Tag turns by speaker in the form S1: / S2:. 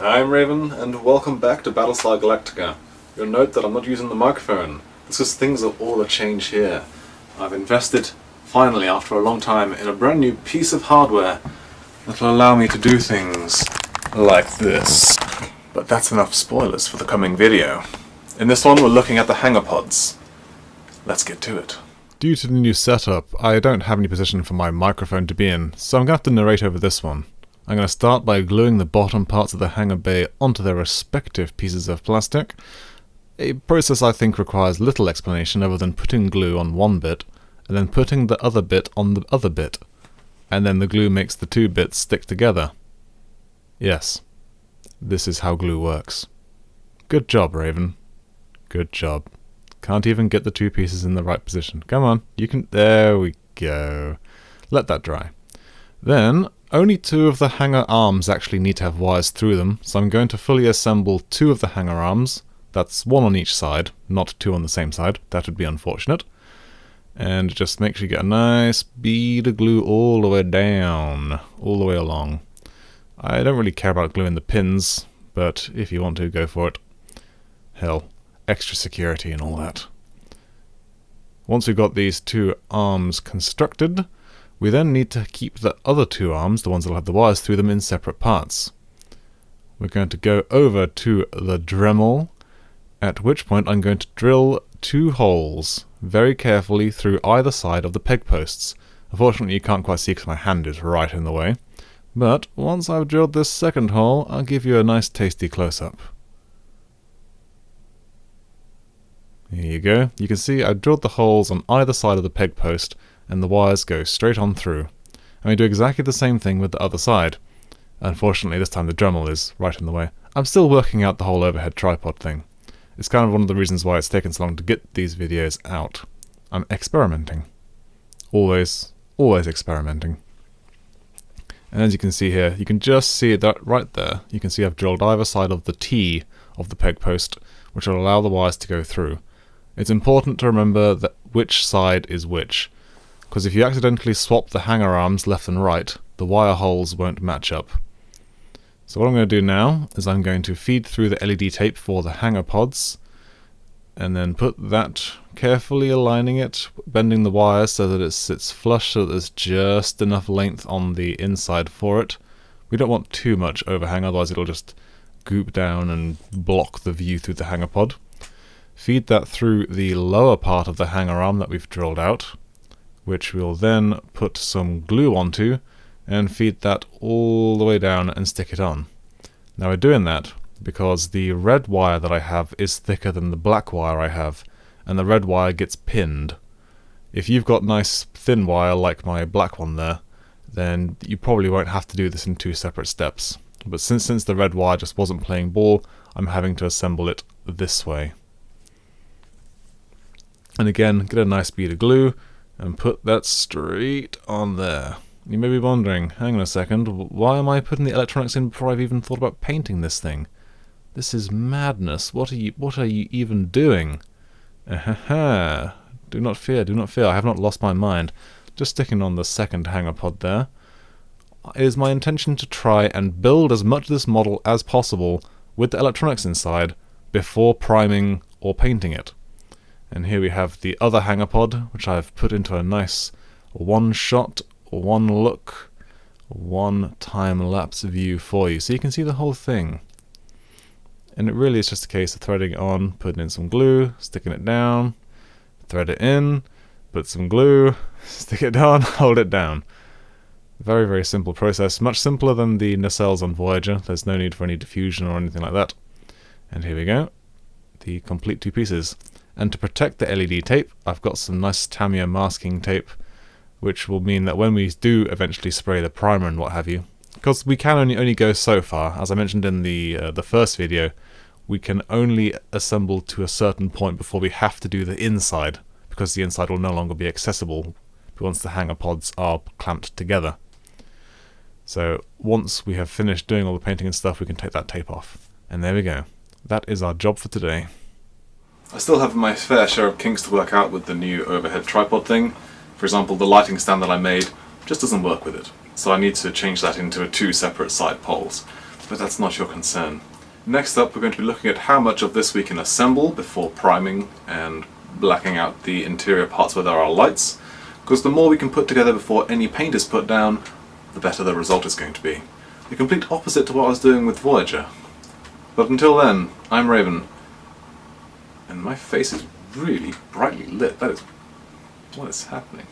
S1: I'm Raven, and welcome back to Battlestar Galactica. You'll note that I'm not using the microphone. It's because things are all a change here. I've invested, finally, after a long time, in a brand new piece of hardware that'll allow me to do things like this. But that's enough spoilers for the coming video. In this one, we're looking at the Hangar pods. Let's get to it. Due to the new setup, I don't have any position for my microphone to be in, so I'm going to have to narrate over this one. I'm going to start by gluing the bottom parts of the hangar bay onto their respective pieces of plastic, a process I think requires little explanation other than putting glue on one bit, and then putting the other bit on the other bit, and then the glue makes the two bits stick together. Yes, this is how glue works. Good job, Raven. Good job. Can't even get the two pieces in the right position. Come on, you can... There we go. Let that dry. Then, only two of the hangar arms actually need to have wires through them, so I'm going to fully assemble two of the hangar arms. That's one on each side, not two on the same side. That would be unfortunate. And just make sure you get a nice bead of glue all the way down, all the way along. I don't really care about gluing the pins, but if you want to, go for it. Hell, extra security and all that. Once we've got these two arms constructed, we then need to keep the other two arms, the ones that will have the wires through them, in separate parts. We're going to go over to the Dremel, at which point I'm going to drill two holes very carefully through either side of the peg posts. Unfortunately, you can't quite see because my hand is right in the way. But once I've drilled this second hole, I'll give you a nice tasty close-up. Here you go. You can see I've drilled the holes on either side of the peg post, and the wires go straight on through. And we do exactly the same thing with the other side. Unfortunately, this time the Dremel is right in the way. I'm still working out the whole overhead tripod thing. It's kind of one of the reasons why it's taken so long to get these videos out. I'm experimenting. Always experimenting. And as you can see here, you can just see that right there. You can see I've drilled either side of the T of the peg post, which will allow the wires to go through. It's important to remember that which side is which, because if you accidentally swap the hangar arms left and right, the wire holes won't match up. So what I'm going to do now is I'm going to feed through the LED tape for the hangar pods, and then put that, carefully aligning it, bending the wires so that it sits flush so that there's just enough length on the inside for it. We don't want too much overhang, otherwise it'll just goop down and block the view through the hangar pod. Feed that through the lower part of the hangar arm that we've drilled out, which we'll then put some glue onto, and feed that all the way down and stick it on. Now we're doing that because the red wire that I have is thicker than the black wire I have, and the red wire gets pinned. If you've got nice thin wire like my black one there, then you probably won't have to do this in two separate steps. But since the red wire just wasn't playing ball, I'm having to assemble it this way. And again, get a nice bead of glue and put that straight on there. You may be wondering, hang on a second, why am I putting the electronics in before I've even thought about painting this thing? This is madness. What are you even doing? Ahaha. Do not fear, I have not lost my mind. Just sticking on the second hangar pod there. It is my intention to try and build as much of this model as possible with the electronics inside before priming or painting it. And here we have the other hangar pod, which I've put into a nice one-shot, one-look, one-time-lapse view for you, so you can see the whole thing. And it really is just a case of threading it on, putting in some glue, sticking it down, thread it in, put some glue, stick it down, hold it down. Very, very simple process, much simpler than the nacelles on Voyager. There's no need for any diffusion or anything like that. And here we go, the complete two pieces. And to protect the LED tape, I've got some nice Tamiya masking tape, which will mean that when we do eventually spray the primer and what have you, because we can only go so far, as I mentioned in the first video, we can only assemble to a certain point before we have to do the inside, because the inside will no longer be accessible once the hangar pods are clamped together. So once we have finished doing all the painting and stuff, we can take that tape off. And there we go. That is our job for today. I still have my fair share of kinks to work out with the new overhead tripod thing. For example, the lighting stand that I made just doesn't work with it. so I need to change that into 2 separate side poles, but that's not your concern. Next up, we're going to be looking at how much of this we can assemble before priming and blacking out the interior parts where there are lights, because the more we can put together before any paint is put down, the better the result is going to be. The complete opposite to what I was doing with Voyager. But until then, I'm Raven, and my face is really brightly lit. That is... what is happening?